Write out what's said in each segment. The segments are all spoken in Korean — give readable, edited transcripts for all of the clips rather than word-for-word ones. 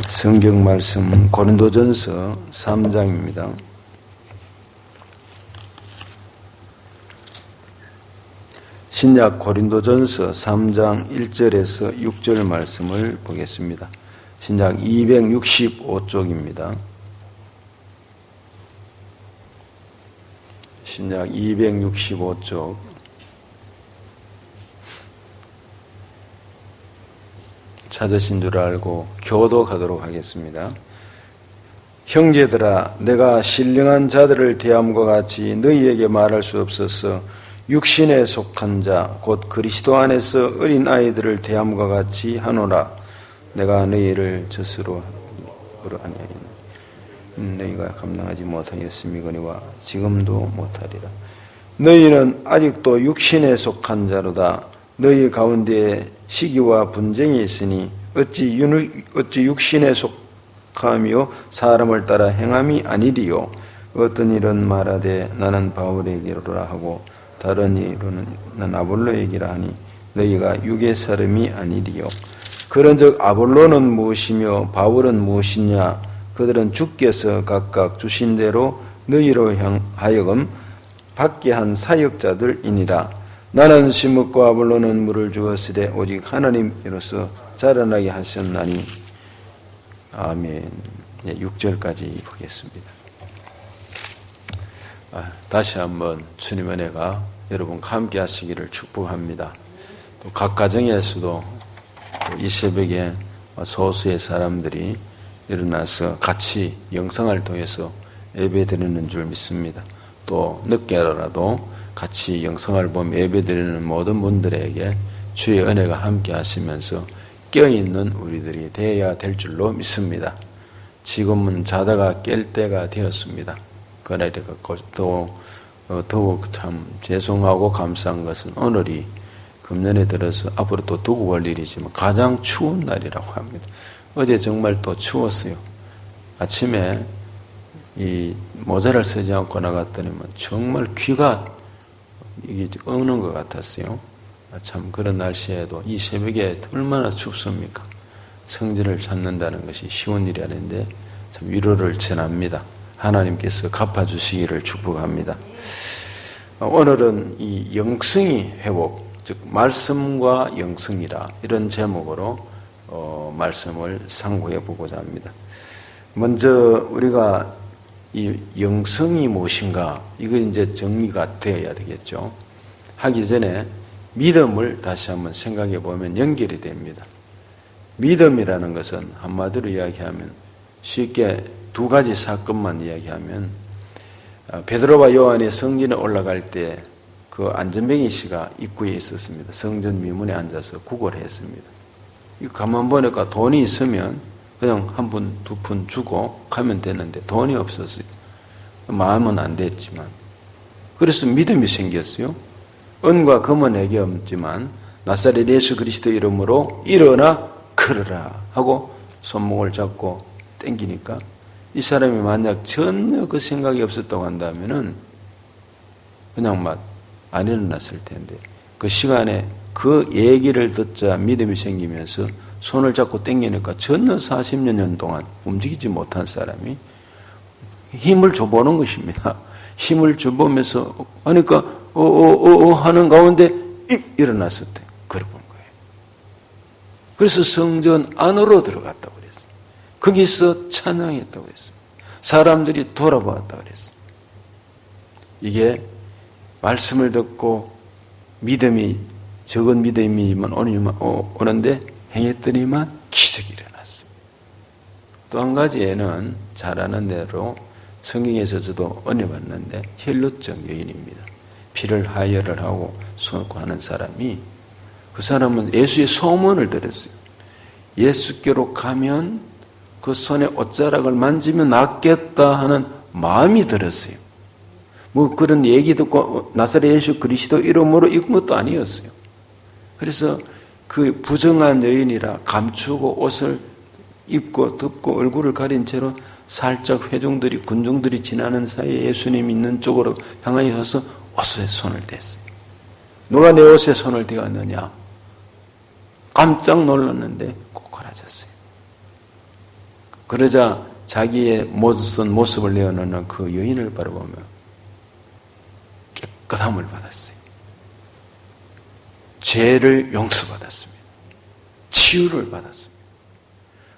성경 말씀 고린도전서 3장입니다. 신약 고린도전서 3장 1절에서 6절 말씀을 보겠습니다. 신약 265쪽입니다. 신약 265쪽 찾으신 줄 알고 교독하도록 하겠습니다. 형제들아, 내가 신령한 자들을 대함과 같이 너희에게 말할 수 없어서 육신에 속한 자 곧 그리스도 안에서 어린 아이들을 대함과 같이 하노라. 내가 너희를 젖으로 아니하리니 너희가 감당하지 못하였음이거니와 지금도 못하리라. 너희는 아직도 육신에 속한 자로다. 너희 가운데 시기와 분쟁이 있으니 어찌 육신에 속하며 사람을 따라 행함이 아니리요. 어떤 일은 말하되 나는 바울에게로라 하고 다른 이로는 난 아볼로에게라 하니 너희가 육의 사람이 아니리요. 그런즉 아볼로는 무엇이며 바울은 무엇이냐? 그들은 주께서 각각 주신 대로 너희로 하여금 받게 한 사역자들이니라. 나는 심었고 아볼로는 물을 주었으되 오직 하나님께로서 자라나게 하셨나니. 아멘. 6절까지 보겠습니다. 다시 한번 주님 은혜가 여러분과 함께 하시기를 축복합니다. 또 각 가정에서도 이 새벽에 소수의 사람들이 일어나서 같이 영상을 통해서 예배드리는 줄 믿습니다. 또 늦게라도 같이 영상을 보며 예배드리는 모든 분들에게 주의 은혜가 함께 하시면서 깨어있는 우리들이 되어야 될 줄로 믿습니다. 지금은 자다가 깰 때가 되었습니다. 그날이 더욱 참 죄송하고 감사한 것은 오늘이 금년에 들어서 앞으로 또 두고 올 일이지만 가장 추운 날이라고 합니다. 어제 정말 또 추웠어요. 아침에 이 모자를 쓰지 않고 나갔더니 정말 귀가 이게 어는 것 같았어요. 참 그런 날씨에도 이 새벽에 얼마나 춥습니까? 성전을 찾는다는 것이 쉬운 일이 아닌데 참 위로를 전합니다. 하나님께서 갚아주시기를 축복합니다. 오늘은 이 영성이 회복, 즉 말씀과 영성이라 이런 제목으로 말씀을 상고해 보고자 합니다. 먼저 우리가 이 영성이 무엇인가 이거 이제 정리가 되어야 되겠죠. 하기 전에 믿음을 다시 한번 생각해 보면 연결이 됩니다. 믿음이라는 것은 한마디로 이야기하면 쉽게 두 가지 사건만 이야기하면 베드로와 요한이 성전에 올라갈 때 그 안전뱅이 씨가 입구에 있었습니다. 성전 미문에 앉아서 구걸을 했습니다. 이거 가만 보니까 돈이 있으면 그냥 한 푼, 두 푼 주고 가면 되는데 돈이 없었어요. 마음은 안 됐지만 그래서 믿음이 생겼어요. 은과 금은 내게 없지만 나사렛 예수 그리스도 이름으로 일어나 걸어라 하고 손목을 잡고 땡기니까 이 사람이 만약 전혀 그 생각이 없었다고 한다면은 그냥 막 안 일어났을 텐데 그 시간에 그 얘기를 듣자 믿음이 생기면서 손을 잡고 땡기니까 전혀 40년 동안 움직이지 못한 사람이 힘을 줘보는 것입니다. 힘을 줘보면서 하니까 하는 가운데 일어났을 때 걸어본 거예요. 그래서 성전 안으로 들어갔다고 그랬어요. 거기서 찬양했다고 했습니다. 사람들이 돌아보았다고 그랬어요. 이게 말씀을 듣고 믿음이 적은 믿음이지만 오는데 행했더니만 기적이 일어났습니다. 또 한 가지에는 잘 아는 대로 성경에서 저도 은혜 받는데 혈루증 여인입니다. 피를 하혈을 하고 쏟고 하는 사람이 그 사람은 예수의 소문을 들었어요. 예수께로 가면 그 손에 옷자락을 만지면 낫겠다 하는 마음이 들었어요. 뭐 그런 얘기 듣고 나사렛 예수 그리스도 이름으로 읽은 것도 아니었어요. 그래서 그 부정한 여인이라 감추고 옷을 입고 덮고 얼굴을 가린 채로 살짝 회중들이 군중들이 지나는 사이에 예수님 있는 쪽으로 향하여 서서 옷에 손을 댔어요. 누가 내 옷에 손을 대었느냐? 깜짝 놀랐는데 꼬꾸라졌어요. 그러자 자기의 모습을 내어놓는 그 여인을 바라보며 깨끗함을 받았어요. 죄를 용서받았습니다. 치유를 받았습니다.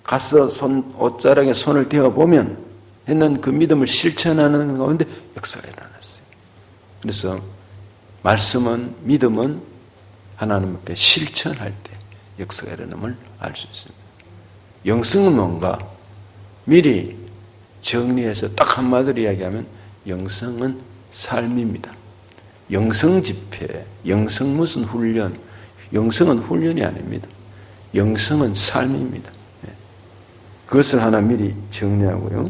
가서 옷자락에 손을 대어보면 했는 그 믿음을 실천하는 가운데 역사가 일어났어요. 그래서 말씀은, 믿음은 하나님 앞에 실천할 때 역사가 일어남을 알 수 있습니다. 영성은 뭔가? 미리 정리해서 딱 한마디로 이야기하면 영성은 삶입니다. 영성 집회, 영성 무슨 훈련, 영성은 훈련이 아닙니다. 영성은 삶입니다. 그것을 하나 미리 정리하고요.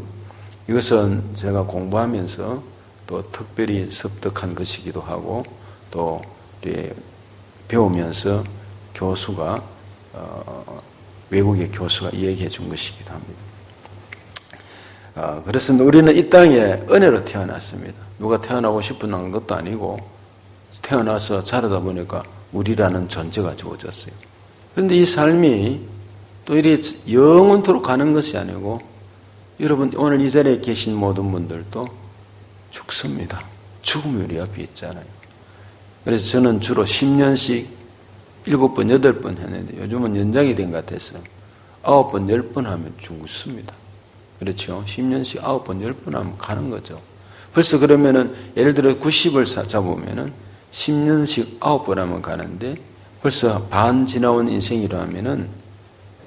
이것은 제가 공부하면서 또 특별히 습득한 것이기도 하고 또 배우면서 교수가 외국의 교수가 얘기해 준 것이기도 합니다. 그렇습니다. 우리는 이 땅에 은혜로 태어났습니다. 누가 태어나고 싶은 것도 아니고 태어나서 자라다 보니까 우리라는 존재가 주어졌어요. 그런데 이 삶이 또 이리 영원토록 가는 것이 아니고 여러분 오늘 이 자리에 계신 모든 분들도 죽습니다. 죽음이 우리 앞에 있잖아요. 그래서 저는 주로 10년씩 7번, 8번 했는데 요즘은 연장이 된 것 같아서 9번, 10번 하면 죽습니다. 그렇죠? 10년씩 9번, 10번 하면 가는 거죠. 벌써 그러면은 예를 들어 90을 잡으면은 10년씩 9번 하면 가는데 벌써 반 지나온 인생이라 하면은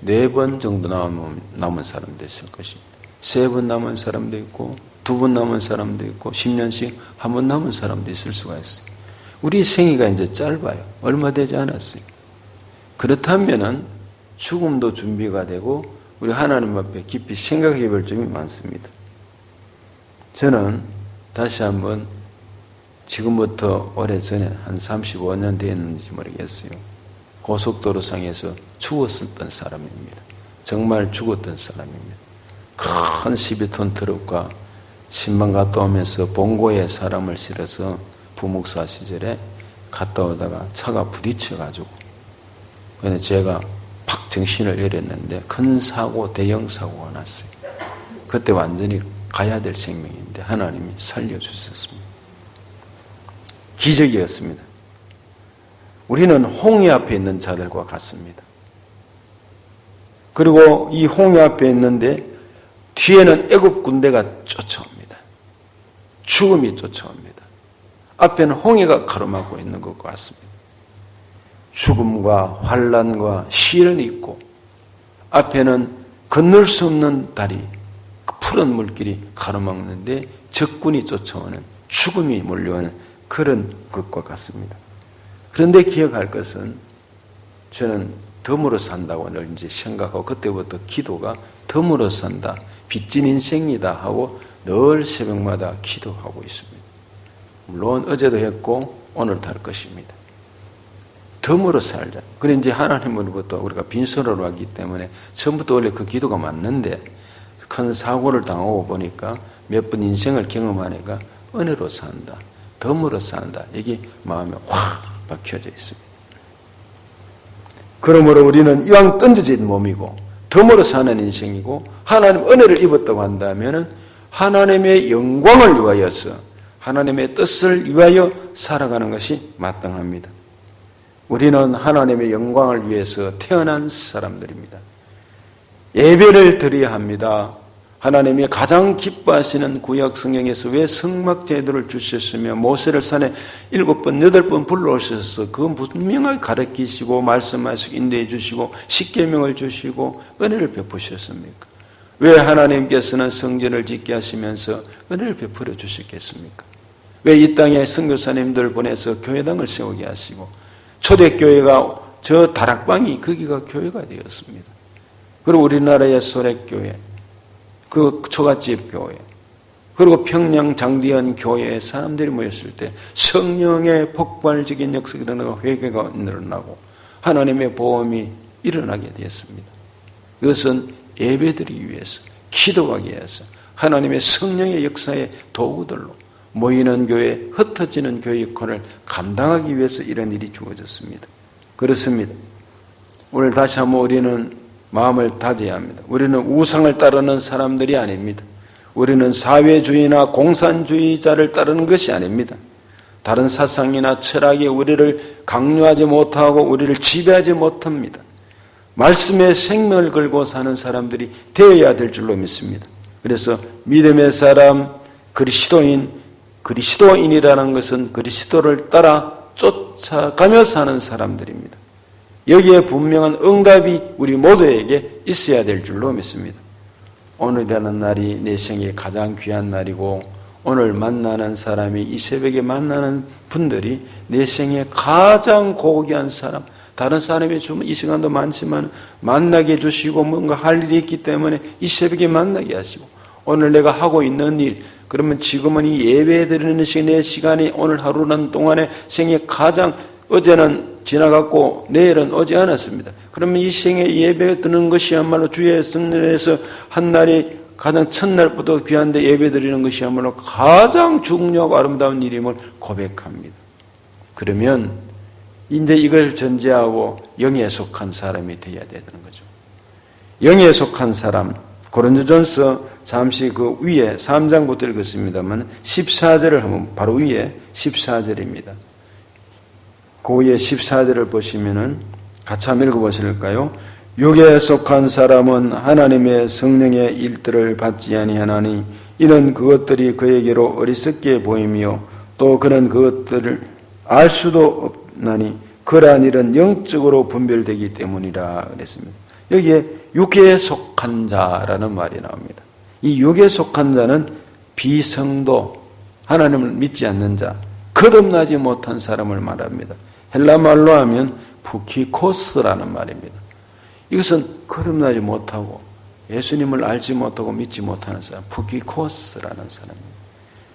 4번 정도 남은 사람도 있을 것입니다. 3번 남은 사람도 있고 2번 남은 사람도 있고 10년씩 한 번 남은 사람도 있을 수가 있어요. 우리 생애가 이제 짧아요. 얼마 되지 않았어요. 그렇다면은 죽음도 준비가 되고 우리 하나님 앞에 깊이 생각해 볼 점이 많습니다. 저는 다시 한번 지금부터 오래전에 한 35년 됐는지 모르겠어요. 고속도로상에서 죽었었던 사람입니다. 정말 죽었던 사람입니다. 큰 12톤 트럭과 10만 갔다 오면서 봉고에 사람을 실어서 부목사 시절에 갔다 오다가 차가 부딪혀가지고 그래서 제가 팍 정신을 잃었는데 큰 사고, 대형 사고가 났어요. 그때 완전히 가야 될 생명인데 하나님이 살려주셨습니다. 기적이었습니다. 우리는 홍해 앞에 있는 자들과 같습니다. 그리고 이 홍해 앞에 있는데 뒤에는 애굽 군대가 쫓아옵니다. 죽음이 쫓아옵니다. 앞에는 홍해가 가로막고 있는 것과 같습니다. 죽음과 환난과 시련이 있고 앞에는 건널 수 없는 다리, 푸른 물길이 가로막는데 적군이 쫓아오는 죽음이 몰려오는 그런 것과 같습니다. 그런데 기억할 것은 저는 덤으로 산다고 늘 이제 생각하고 그때부터 기도가 덤으로 산다, 빚진 인생이다 하고 늘 새벽마다 기도하고 있습니다. 물론 어제도 했고 오늘도 할 것입니다. 덤으로 살자. 그래 이제 하나님으로부터 우리가 빈손으로 왔기 때문에 처음부터 원래 그 기도가 맞는데 큰 사고를 당하고 보니까 몇 번 인생을 경험하니까 은혜로 산다, 덤으로 산다. 이게 마음에 확 박혀져 있습니다. 그러므로 우리는 이왕 던져진 몸이고 덤으로 사는 인생이고 하나님 은혜를 입었다고 한다면 하나님의 영광을 위하여서 하나님의 뜻을 위하여 살아가는 것이 마땅합니다. 우리는 하나님의 영광을 위해서 태어난 사람들입니다. 예배를 드려야 합니다. 하나님이 가장 기뻐하시는 구약 성경에서 왜 성막 제도를 주셨으며 모세를 산에 7번, 8번 불러오셔서 그 분명하게 가르치시고 말씀하시고 인도해 주시고 십계명을 주시고 은혜를 베푸셨습니까? 왜 하나님께서는 성전을 짓게 하시면서 은혜를 베풀어 주셨겠습니까? 왜 이 땅에 선교사님들 보내서 교회당을 세우게 하시고 초대교회가 저 다락방이 거기가 교회가 되었습니다. 그리고 우리나라의 소래교회, 그 초가집 교회, 그리고 평양 장대현 교회에 사람들이 모였을 때 성령의 폭발적인 역사가 일어나고 회개가 일어나고 하나님의 보험이 일어나게 되었습니다. 이것은 예배드리기 위해서, 기도하기 위해서 하나님의 성령의 역사의 도구들로 모이는 교회, 흩어지는 교회 역할을 감당하기 위해서 이런 일이 주어졌습니다. 그렇습니다. 오늘 다시 한번 우리는 마음을 다져야 합니다. 우리는 우상을 따르는 사람들이 아닙니다. 우리는 사회주의나 공산주의자를 따르는 것이 아닙니다. 다른 사상이나 철학이 우리를 강요하지 못하고 우리를 지배하지 못합니다. 말씀에 생명을 걸고 사는 사람들이 되어야 될 줄로 믿습니다. 그래서 믿음의 사람, 그리스도인이라는 것은 그리스도를 따라 쫓아가며 사는 사람들입니다. 여기에 분명한 응답이 우리 모두에게 있어야 될 줄로 믿습니다. 오늘이라는 날이 내 생에 가장 귀한 날이고 오늘 만나는 사람이 이 새벽에 만나는 분들이 내 생에 가장 고귀한 사람, 다른 사람이 주면 이 시간도 많지만 만나게 해주시고 뭔가 할 일이 있기 때문에 이 새벽에 만나게 하시고 오늘 내가 하고 있는 일, 그러면 지금은 이 예배 드리는 내 시간이 오늘 하루는 동안에 생에 가장, 어제는 지나갔고 내일은 오지 않았습니다. 그러면 이 생에 예배 드리는 것이야말로 주의 성전에서 한 날이 가장 첫날부터 귀한데 예배 드리는 것이야말로 가장 중요하고 아름다운 일임을 고백합니다. 그러면 이제 이걸 전제하고 영에 속한 사람이 되어야 되는 거죠. 영에 속한 사람, 고린도전서 잠시 그 위에 3장부터 읽었습니다만 14절을 한번 바로 위에 14절입니다. 그 위에 14절을 보시면은 같이 한번 읽어보실까요? 육에 속한 사람은 하나님의 성령의 일들을 받지 아니하나니 이는 그것들이 그에게로 어리석게 보이며 또 그는 그것들을 알 수도 없나니 그러한 일은 영적으로 분별되기 때문이라 그랬습니다. 여기에 육에 속한 자라는 말이 나옵니다. 이 육에 속한 자는 비성도, 하나님을 믿지 않는 자, 거듭나지 못한 사람을 말합니다. 헬라 말로 하면 부키코스라는 말입니다. 이것은 거듭나지 못하고 예수님을 알지 못하고 믿지 못하는 사람, 부키코스라는 사람입니다.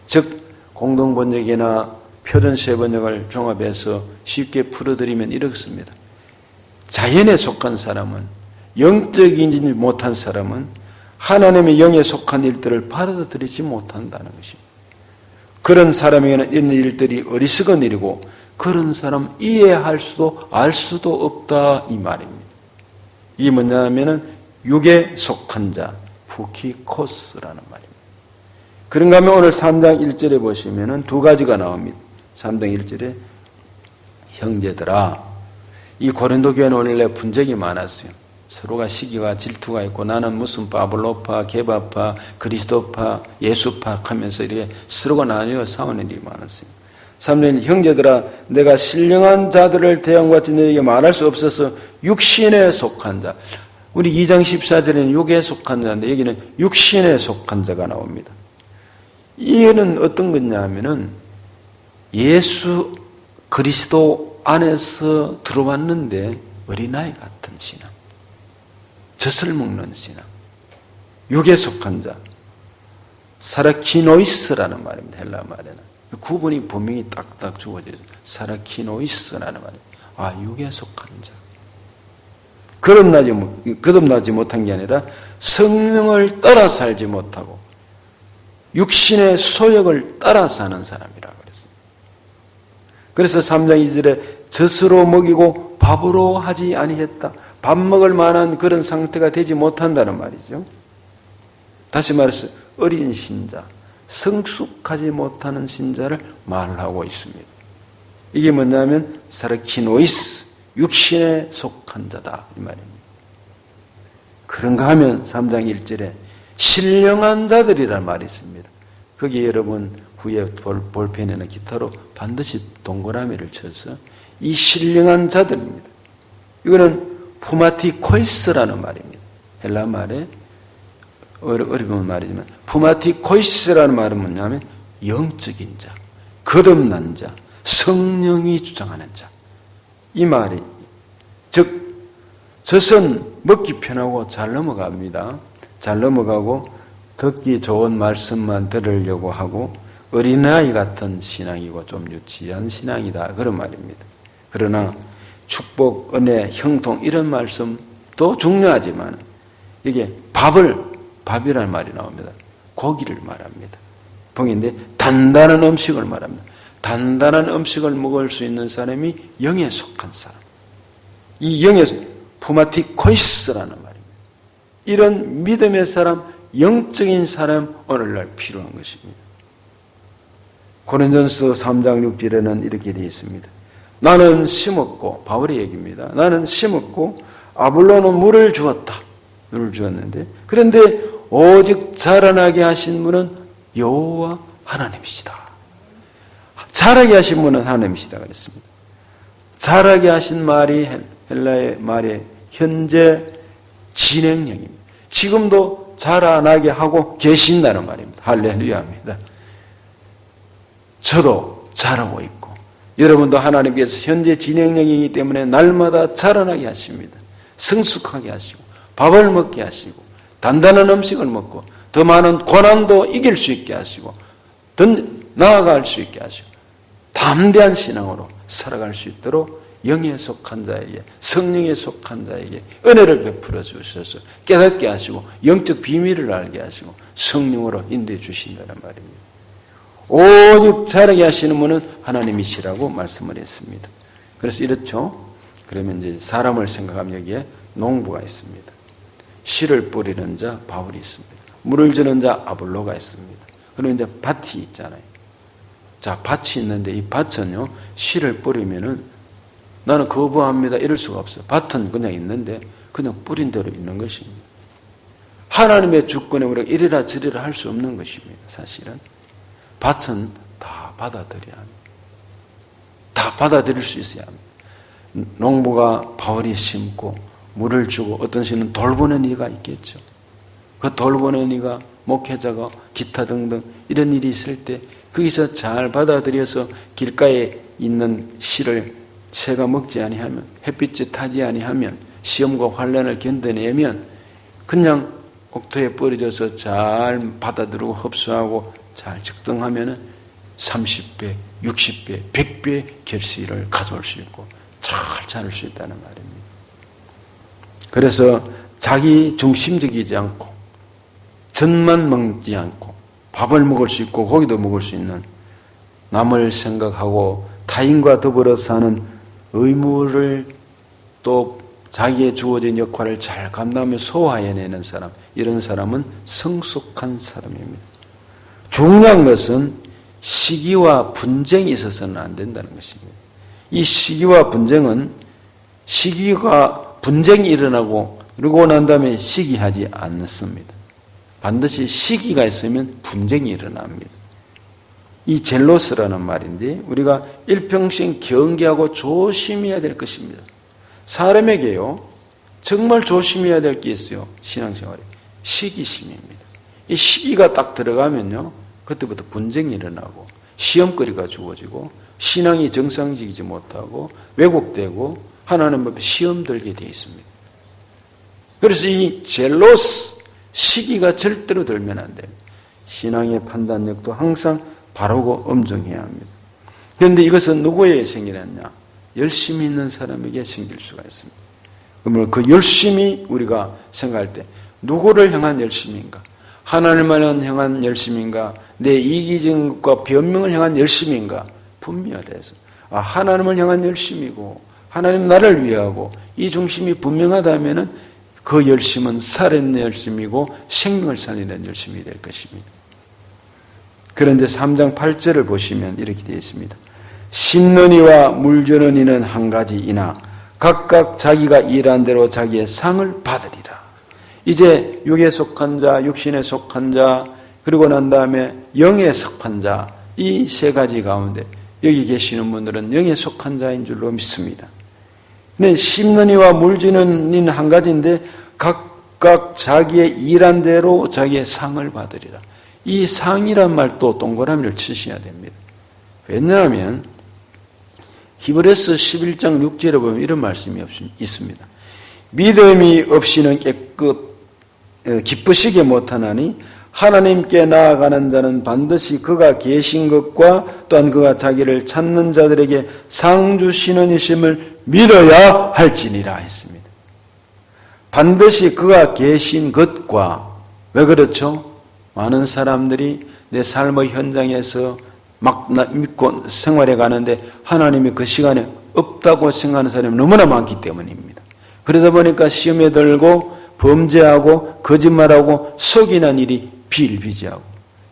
즉 공동번역이나 표준세 번역을 종합해서 쉽게 풀어드리면 이렇습니다. 자연에 속한 사람은, 영적이지 못한 사람은 하나님의 영에 속한 일들을 받아들이지 못한다는 것입니다. 그런 사람에게는 이런 일들이 어리석은 일이고 그런 사람 이해할 수도 알 수도 없다 이 말입니다. 이게 뭐냐면은 육에 속한 자, 부키코스라는 말입니다. 그런가 하면 오늘 3장 1절에 보시면은 두 가지가 나옵니다. 3장 1절에 형제들아, 이 고린도 교회는 원래 분쟁이 많았어요. 서로가 시기와 질투가 있고 나는 무슨 바블로파, 게바파, 그리스도파, 예수파 하면서 이렇게 서로가 나뉘어 싸우는 일이 많았어요. 3년 형제들아, 내가 신령한 자들을 대형같이 너에게 말할 수 없어서 육신에 속한 자. 우리 2장 14절에는 육에 속한 자인데 여기는 육신에 속한 자가 나옵니다. 이거는 어떤 거냐 하면은 예수 그리스도 안에서 들어왔는데 어린아이 같은 신앙, 젖을 먹는 신앙, 육에 속한 자, 사라키노이스라는 말입니다. 헬라 말에는 구분이 분명히 딱딱 주어져요. 사라키노이스라는 말이에요. 육에 속한 자, 거듭나지 못한 게 아니라 성령을 따라 살지 못하고 육신의 소욕을 따라 사는 사람이라고 그랬습니다. 그래서 3장 2절에 젖으로 먹이고 밥으로 하지 아니했다. 밥 먹을 만한 그런 상태가 되지 못한다는 말이죠. 다시 말해서 어린 신자, 성숙하지 못하는 신자를 말하고 있습니다. 이게 뭐냐면 사르키노이스, 육신에 속한 자다 이 말입니다. 그런가 하면 3장 1절에 신령한 자들이라는 말이 있습니다. 거기에 여러분 후에 볼펜이나 기타로 반드시 동그라미를 쳐서 이 신령한 자들입니다. 이거는 푸마티코이스라는 말입니다. 헬라 말에 어려운 말이지만 푸마티코이스라는 말은 뭐냐면 영적인 자, 거듭난 자, 성령이 주장하는 자. 이 말이 즉 젖은 먹기 편하고 잘 넘어갑니다. 잘 넘어가고 듣기 좋은 말씀만 들으려고 하고 어린아이 같은 신앙이고 좀 유치한 신앙이다 그런 말입니다. 그러나 축복, 은혜, 형통 이런 말씀도 중요하지만 이게 밥이라는 말이 나옵니다. 고기를 말합니다. 봉인데 단단한 음식을 말합니다. 단단한 음식을 먹을 수 있는 사람이 영에 속한 사람. 이 영에 푸마티코이스라는 말입니다. 이런 믿음의 사람, 영적인 사람 오늘날 필요한 것입니다. 고린도전서 3장 6절에는 이렇게 되어 있습니다. 나는 심었고, 바울의 얘기입니다. 나는 심었고 아볼로는 물을 주었다. 물을 주었는데, 그런데 오직 자라나게 하신 분은 여호와 하나님이시다. 자라게 하신 분은 하나님이시다 그랬습니다. 자라게 하신 말이 헬라의 말의 현재 진행형입니다. 지금도 자라나게 하고 계신다는 말입니다. 할렐루야입니다. 저도 자라고 있고 여러분도 하나님께서 현재 진행형이기 때문에 날마다 자라나게 하십니다. 성숙하게 하시고 밥을 먹게 하시고 단단한 음식을 먹고 더 많은 고난도 이길 수 있게 하시고 더 나아갈 수 있게 하시고 담대한 신앙으로 살아갈 수 있도록 영에 속한 자에게, 성령에 속한 자에게 은혜를 베풀어 주셔서 깨닫게 하시고 영적 비밀을 알게 하시고 성령으로 인도해 주신다는 말입니다. 오직 자라게 하시는 분은 하나님이시라고 말씀을 했습니다. 그래서 이렇죠. 그러면 이제 사람을 생각하면 여기에 농부가 있습니다. 씨를 뿌리는 자 바울이 있습니다. 물을 주는 자 아볼로가 있습니다. 그러면 이제 밭이 있잖아요. 자, 밭이 있는데 이 밭은요, 씨를 뿌리면은 나는 거부합니다. 이럴 수가 없어요. 밭은 그냥 있는데 그냥 뿌린 대로 있는 것입니다. 하나님의 주권에 우리가 이래라 저래라 할 수 없는 것입니다. 사실은. 밭은 다 받아들여야 합니다. 다 받아들일 수 있어야 합니다. 농부가 바울이 심고 물을 주고 어떤 시는 돌보는 이가 있겠죠. 그 돌보는 이가 목회자가 기타 등등 이런 일이 있을 때 거기서 잘 받아들여서 길가에 있는 씨를 새가 먹지 아니하면 햇빛이 타지 아니하면 시험과 환난을 견뎌내면 그냥 옥토에 뿌려져서 잘 받아들이고 흡수하고 잘 적당하면 30배, 60배, 100배 결실을 가져올 수 있고 잘 자랄 수 있다는 말입니다. 그래서 자기 중심적이지 않고 젖만 먹지 않고 밥을 먹을 수 있고 고기도 먹을 수 있는 남을 생각하고 타인과 더불어 사는 의무를 또 자기의 주어진 역할을 잘 감당하며 소화해내는 사람, 이런 사람은 성숙한 사람입니다. 중요한 것은 시기와 분쟁이 있어서는 안 된다는 것입니다. 이 시기와 분쟁은 시기가 분쟁이 일어나고 그러고 난 다음에 시기하지 않습니다. 반드시 시기가 있으면 분쟁이 일어납니다. 이 젤로스라는 말인데 우리가 일평생 경계하고 조심해야 될 것입니다. 사람에게요 정말 조심해야 될 게 있어요. 신앙생활에 시기심입니다. 이 시기가 딱 들어가면요 그때부터 분쟁이 일어나고 시험거리가 주어지고 신앙이 정상적이지 못하고 왜곡되고 하나님 앞에 시험 들게 되어 있습니다. 그래서 이 젤로스 시기가 절대로 들면 안 됩니다. 신앙의 판단력도 항상 바르고 엄정해야 합니다. 그런데 이것은 누구에게 생기느냐? 열심히 있는 사람에게 생길 수가 있습니다. 그러면 그 열심히 우리가 생각할 때 누구를 향한 열심인가? 하나님을 향한 열심인가? 내 이기적인 것과 변명을 향한 열심인가? 분명해서 하나님을 향한 열심이고 하나님 나를 위하고 이 중심이 분명하다면 그 열심은 살아있는 열심이고 생명을 살리는 열심이 될 것입니다. 그런데 3장 8절을 보시면 이렇게 되어 있습니다. 심는 이와 물 주는 이는 한 가지이나 각각 자기가 일한 대로 자기의 상을 받으리라. 이제 육에 속한 자, 육신에 속한 자, 그리고 난 다음에 영에 속한 자, 이 세 가지 가운데 여기 계시는 분들은 영에 속한 자인 줄로 믿습니다. 근데 심는 이와 물 주는 이는 한 가지인데 각각 자기의 일한 대로 자기의 상을 받으리라. 이 상이란 말도 동그라미를 치셔야 됩니다. 왜냐하면 히브리서 11장 6절에 보면 이런 말씀이 있습니다. 믿음이 없이는 기쁘시게 못하나니 하나님께 나아가는 자는 반드시 그가 계신 것과 또한 그가 자기를 찾는 자들에게 상 주시는 이심을 믿어야 할지니라 했습니다. 반드시 그가 계신 것과, 왜 그렇죠? 많은 사람들이 내 삶의 현장에서 막 믿고 생활해 가는데 하나님이 그 시간에 없다고 생각하는 사람이 너무나 많기 때문입니다. 그러다 보니까 시험에 들고 범죄하고 거짓말하고 속이는 일이 비일비재하고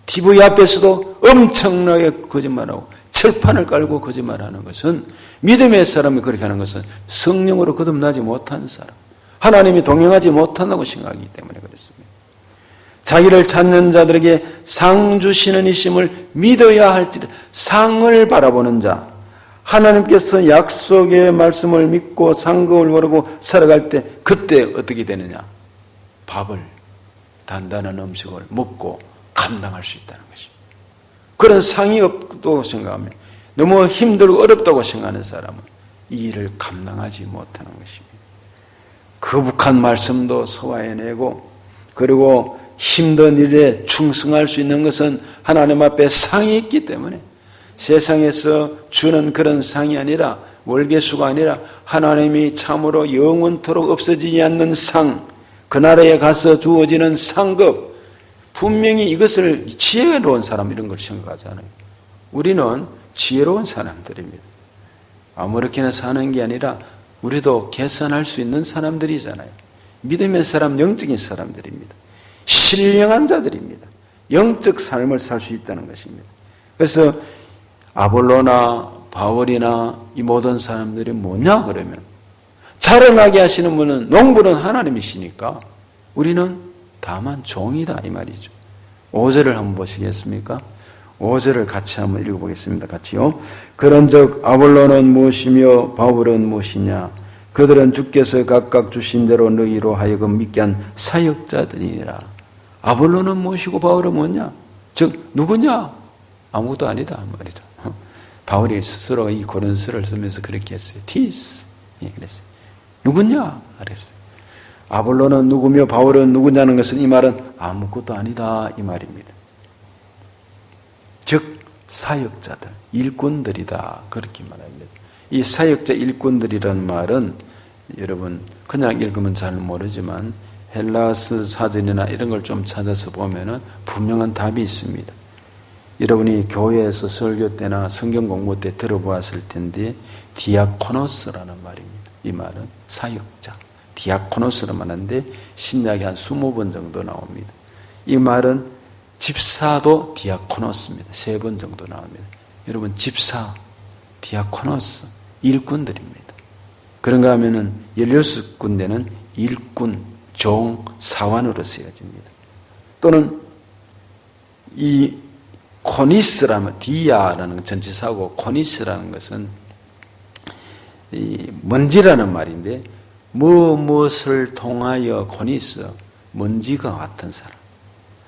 TV 앞에서도 엄청나게 거짓말하고 철판을 깔고 거짓말하는 것은 믿음의 사람이 그렇게 하는 것은 성령으로 거듭나지 못한 사람, 하나님이 동행하지 못한다고 생각하기 때문에 그렇습니다. 자기를 찾는 자들에게 상 주시는 이심을 믿어야 할지라. 상을 바라보는 자, 하나님께서 약속의 말씀을 믿고 상급을 모르고 살아갈 때 그때 어떻게 되느냐? 밥을, 단단한 음식을 먹고 감당할 수 있다는 것입니다. 그런 상이 없다고 생각하면, 너무 힘들고 어렵다고 생각하는 사람은 이 일을 감당하지 못하는 것입니다. 거북한 말씀도 소화해내고, 그리고 힘든 일에 충성할 수 있는 것은 하나님 앞에 상이 있기 때문에, 세상에서 주는 그런 상이 아니라, 월계수가 아니라 하나님이 참으로 영원토록 없어지지 않는 상, 그 나라에 가서 주어지는 상급, 분명히 이것을 지혜로운 사람 이런 걸 생각하잖아요. 우리는 지혜로운 사람들입니다. 아무렇게나 사는 게 아니라 우리도 계산할 수 있는 사람들이잖아요. 믿음의 사람, 영적인 사람들입니다. 신령한 자들입니다. 영적 삶을 살 수 있다는 것입니다. 그래서 아볼로나 바울이나 이 모든 사람들이 뭐냐 그러면, 자라나게 하시는 분은, 농부는 하나님이시니까 우리는 다만 종이다 이 말이죠. 5절을 한번 보시겠습니까? 5절을 같이 한번 읽어보겠습니다. 같이요. 그런즉 아볼로는 무엇이며 바울은 무엇이냐? 그들은 주께서 각각 주신 대로 너희로 하여금 믿게 한 사역자들이니라. 아볼로는 무엇이고 바울은 뭐냐? 즉 누구냐? 아무것도 아니다 말이죠. 바울이 스스로가 이 고린서를 쓰면서 그렇게 했어요. 티스. 예, 그랬어요. 누구냐? 그랬어요. 아볼로는 누구며 바울은 누구냐는 것은, 이 말은 아무것도 아니다 이 말입니다. 즉 사역자들, 일꾼들이다 그렇게 말합니다. 이 사역자 일꾼들이라는 말은 여러분 그냥 읽으면 잘 모르지만 헬라스 사전이나 이런 걸 좀 찾아서 보면은 분명한 답이 있습니다. 여러분이 교회에서 설교 때나 성경 공부 때 들어보았을 텐데, 디아코노스라는 말입니다. 이 말은 사역자, 디아코노스를 말하는데 신약에 한 20번 정도 나옵니다. 이 말은 집사도 디아코노스입니다. 3번 정도 나옵니다. 여러분 집사, 디아코노스, 일꾼들입니다. 그런가 하면은 16군데는 일꾼, 종, 사환으로 쓰여집니다. 또는 이 코니스라면, 디아라는 전치사고 코니스라는 것은 이 먼지라는 말인데, 무엇을 통하여 코니스, 먼지가 같은 사람.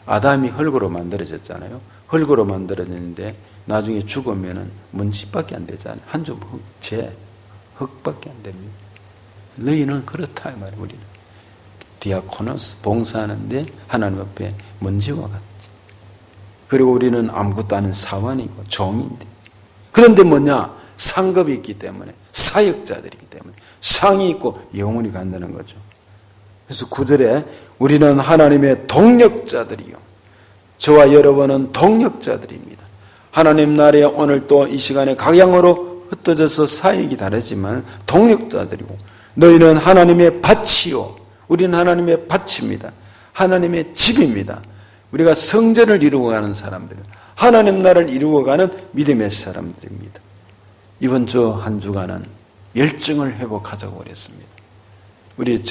아담이 흙으로 만들어졌잖아요. 흙으로 만들어졌는데 나중에 죽으면은 먼지밖에 안 되잖아요. 한 줌 흙밖에 안 됩니다. 너희는 그렇다 이 말이에요. 우리는 디아코노스, 봉사하는데 하나님 앞에 먼지와 같지. 그리고 우리는 아무것도 아닌 사환이고 종인데, 그런데 뭐냐? 상급이 있기 때문에, 사역자들이기 때문에 상이 있고 영원히 간다는 거죠. 그래서 9절에 우리는 하나님의 동력자들이요, 저와 여러분은 동력자들입니다. 하나님 나라에 오늘 또 이 시간에 각양으로 흩어져서 사역이 다르지만 동력자들이고, 너희는 하나님의 밭이요, 우리는 하나님의 밭입니다. 하나님의 집입니다. 우리가 성전을 이루어가는 사람들, 하나님 나라를 이루어가는 믿음의 사람들입니다. 이번 주 한 주간은 열정을 회복하자고 그랬습니다. 우리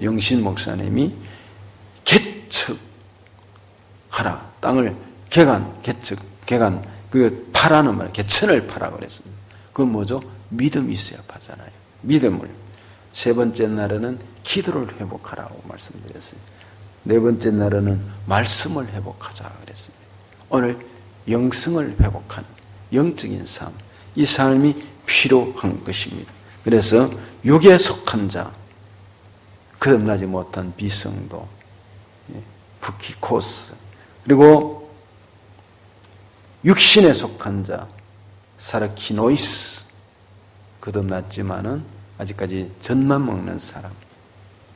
영신 목사님이 개척하라, 땅을 개간, 그 파라는 말, 개천을 파라 그랬습니다. 그건 뭐죠? 믿음이 있어야 파잖아요. 믿음을. 3번째 날에는 기도를 회복하라고 말씀드렸어요. 4번째 날에는 말씀을 회복하자 그랬습니다. 오늘 영성을 회복하는 영적인 삶, 이 삶이 필요한 것입니다. 그래서 육에 속한 자, 거듭나지 못한 비성도, 부키코스, 그리고 육신에 속한 자, 사르키노이스, 거듭났지만은 아직까지 젖만 먹는 사람,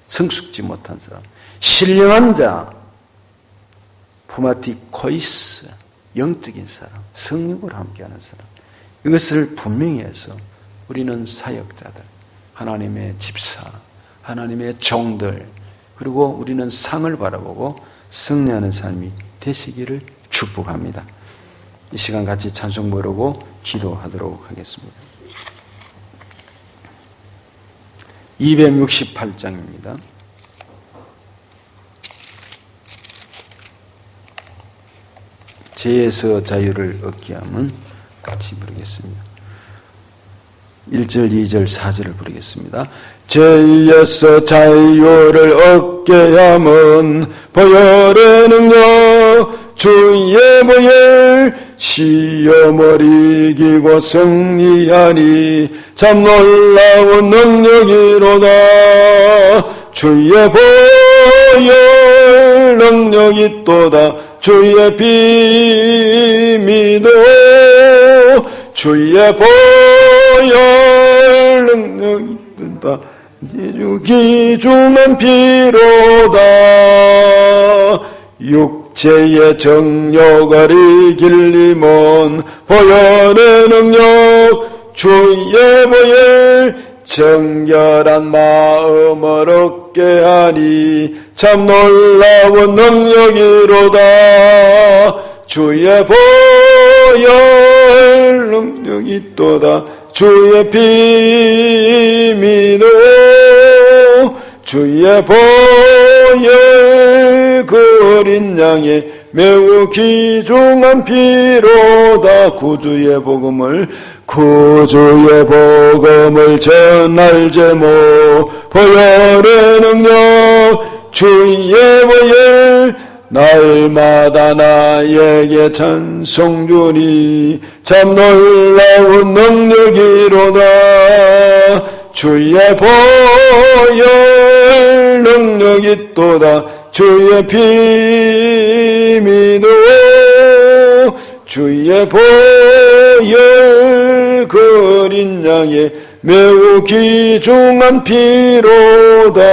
성숙지 못한 사람, 신령한 자, 푸마티코이스, 영적인 사람, 성육을 함께하는 사람, 이것을 분명히 해서 우리는 사역자들, 하나님의 집사, 하나님의 종들, 그리고 우리는 상을 바라보고 승리하는 삶이 되시기를 축복합니다. 이 시간 같이 찬송 부르고 기도하도록 하겠습니다. 268장입니다. 죄에서 자유를 얻게 함은 같이 부르겠습니다. 1절, 2절, 4절을 부르겠습니다. 죄에서 자유를 얻게 함은 보혈의 능력, 주의 보혈, 시험을 이기고 승리하니 참 놀라운 능력이로다. 주의 보혈 능력이 또다. 주의 비밀도 주의 보혈 능력이 또다. 주 귀중한 피로다. 육체의 정욕을 이길림은 보혈의 능력, 주의 보혈, 정결한 마음을 얻게 하니 참 놀라운 능력이로다. 주의 보혈 능력이 또다. 주의 비밀도 주의 보혈 그린 양의 매우 귀중한 피로다. 구주의 복음을 전할 제목, 보혈의 능력, 주의 보혈, 날마다 나에게 찬송 주니 참 놀라운 능력이로다. 주의 보혈 능력이 또다. 주의 비밀도 주의 보혈 그린 양의 매우 귀중한 피로다.